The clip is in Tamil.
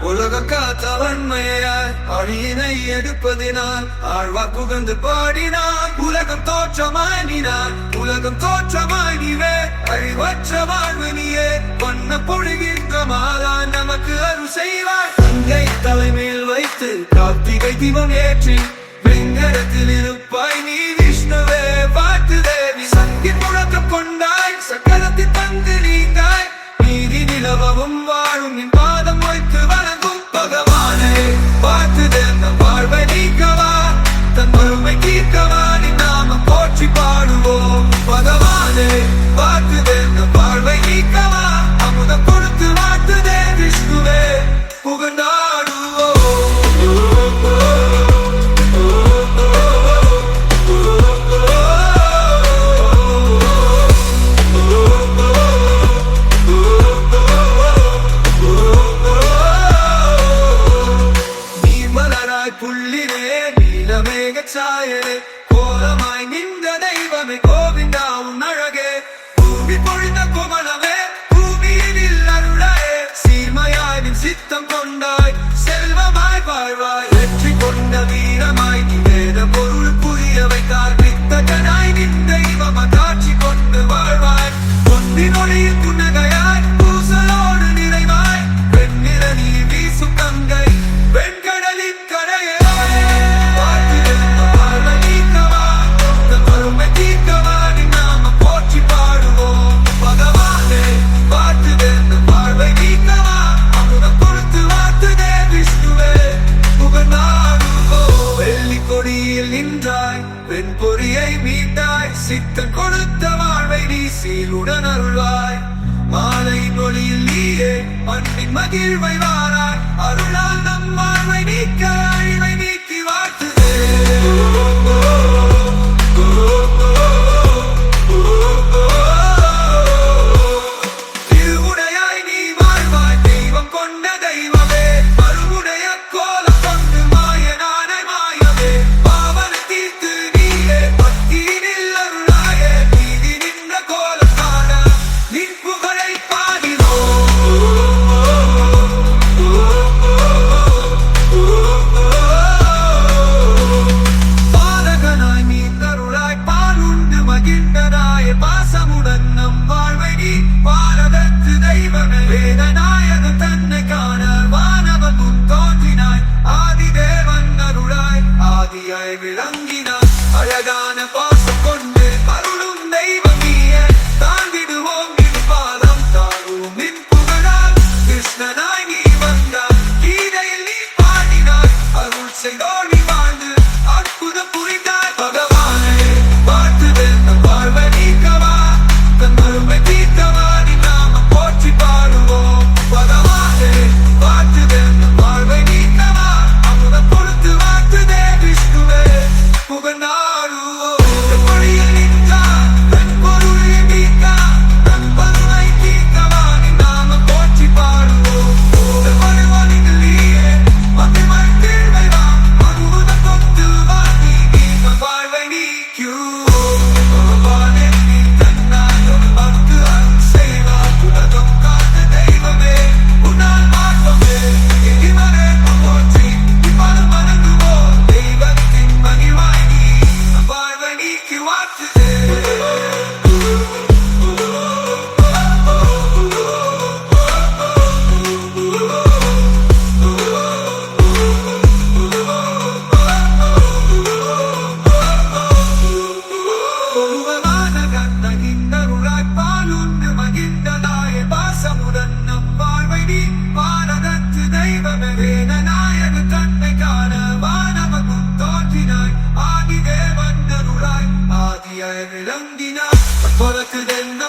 உலக காத்தவன்மையாய் அழியினை எடுப்பதினால் ஆழ்வார் புகழ்ந்து பாடினார். உலகம் தோற்றமாய் நீனார், உலகம் தோற்றமாய் நீவே, அழிவற்ற வாழ்வு நீயே, வண்ண பொழுகின்ற மாதா நமக்கு அருள் செய்வாய். கங்கை தலைமையில் வைத்து கார்த்திகை தீபம் ஏற்றி வெங்கடத்தில் இருப்பாய் நீ விஷ்ணுவே பார்த்து தேவி. சங்கின் முழக்கம் கொண்டாய், சக்கரத்தில் தந்து நீந்தாய், நீதி நிலவவும் வாழும் நின் பாதம் வைத்து வணங்கும் பகவானே பார்த்து நம் வாழ்வை நீக்கவா, தன் வறுமை தீர்க்கவா, நின் நாமம் போற்றி பாடுவோம். பகவானே பார்த்து நம் வாழ்வை நீக்கவா, அமுதம் கொடுத்து வாழ்த்துதே விஷ்ணுவே புகழ்ந்தாடுவோம். புள்ளினே நீலமேக சாயலே, கோலமாய் நின்ற தெய்வமே கோவிந்தா உன் அழகே, பூமி பொழிந்த கோமலமே பூமியில் அருளாயே, சீர்மையாய் நின் சித்தம் கொண்டாய், செல்வமாய் வாழ்வாய், வெற்றி கொண்ட வீரமாய் நீ வேத பொருள் புரிய வைத்தார். வித்தகனாய் நின் தெய்வம் காட்சி கொண்டு வாழ்வாய், பொன்னின் ஒளியில் புன்னகையாய் பூசலோடு நிறைவாய், வெண்ணிற நீ வீசும் கங்கை வெண்கடலின் கரையே பார்த்து வாழ்வை நீக்கவா, தன் வறுமை தீர்க்கவா, நின் நாமம் போற்றி பாடுவோம். பகவானே பார்த்து வாழ்வை நீக்கவா, அமுதம் கொடுத்து வாழ்த்துதே விஷ்ணுவே புகழ்ந்தாடுவோம். வெள்ளி கொடியில் நின்றாய், வெண் பொறியை மீட்டாய், சித்தன் கொடுத்த வாழ்வை நீ சீருடன் அருள்வாய். மாலையின் ஒளியில் நீயே மண்ணின் மகிழ்வை வாராய், அருளால் நம் வாழ்வை நீக்க அழிவை நீக்கி வாழ்த்துதே. திருவுடையாய் நீ வாழ்வாய், தெய்வம் கொண்ட தெய்வமே, மறுவுடைய கோலம் கொண்டு மாயனான மாயமே, பாவன தீர்த்து நீயே பக்தியினில் அருளாயே, நீதி நின்ற கோலம் காண நின் புகழை பாடினோம். பாதகனாய் நீ தருளாய் பாலுண்டு மகிழ்ந்தனாய, பாசமுடன் நம் வாழ்வை நீ பாரதத்து தெய்வமே, வேதநாயகன் தன்னை காண வானவன் முன் தோன்றினாய், ஆதிதேவன் அருளாய் ஆதியாய் விளங்கினாய், அழகான பாசம் கொண்டு அருளும் தெய்வம் நீயே, தாங்கிடுவோம் நின் பாதம் தாங்குவோம் நின் புகழால். கிருஷ்ணனாய் நீ வந்தாய், கீதையில் நீ பாடினாய், அருள் செய்தோடி வாழ்ந்து அற்புதம் புரிந்தாய். பகவானே பார்த்து நம் வாழ்வை நீக்கவா, தன் வறுமை தீர்க்கவா, நின் நாமம் போற்றி பாடுவோம். பகவானே பார்த்து நம் வாழ்வை நீக்கவா, அமுதம் கொடுத்து வாழ்த்துதே விஷ்ணுவே புகழ்ந்தாடுவோம். பொழியில் நின்றார், தன் பொருளை மீட்டார், தன் வறுமை தீர்க்கவா, நின் நாமம் போற்றி பாடுவோம். வருவானில் நீயே மகிமை தீர்வை வா, அமுதம் கொடுத்து வாழ்த்தி நம் வாழ்வை நீக்குவோம். பகவானே நீ தன்னாலும் பக்து அருள் செய்வார், உலகம் காத்த தெய்வமே உன்னால் மாற்றமே, இறைவனே போற்றி இப்பாலும் வணங்குவோம். தெய்வத்தின் மகிழ்வாய் நீ நம் வாழ்வை நீக்கி வாழ்த்துதே. ஒருவமான கண்ணகின் அருளாய் பாலுண்டு மகிழ்ந்தனாய, பாசமுடன் நம் வாழ்வை நீ பாரதத்து தெய்வமே, வேதநாயகன் தன்னை காண வானவன் முன் தோன்றினாய், ஆதிதேவன் அருளாய் ஆதியாய் விளங்கினாய், பொறக்குதென்ன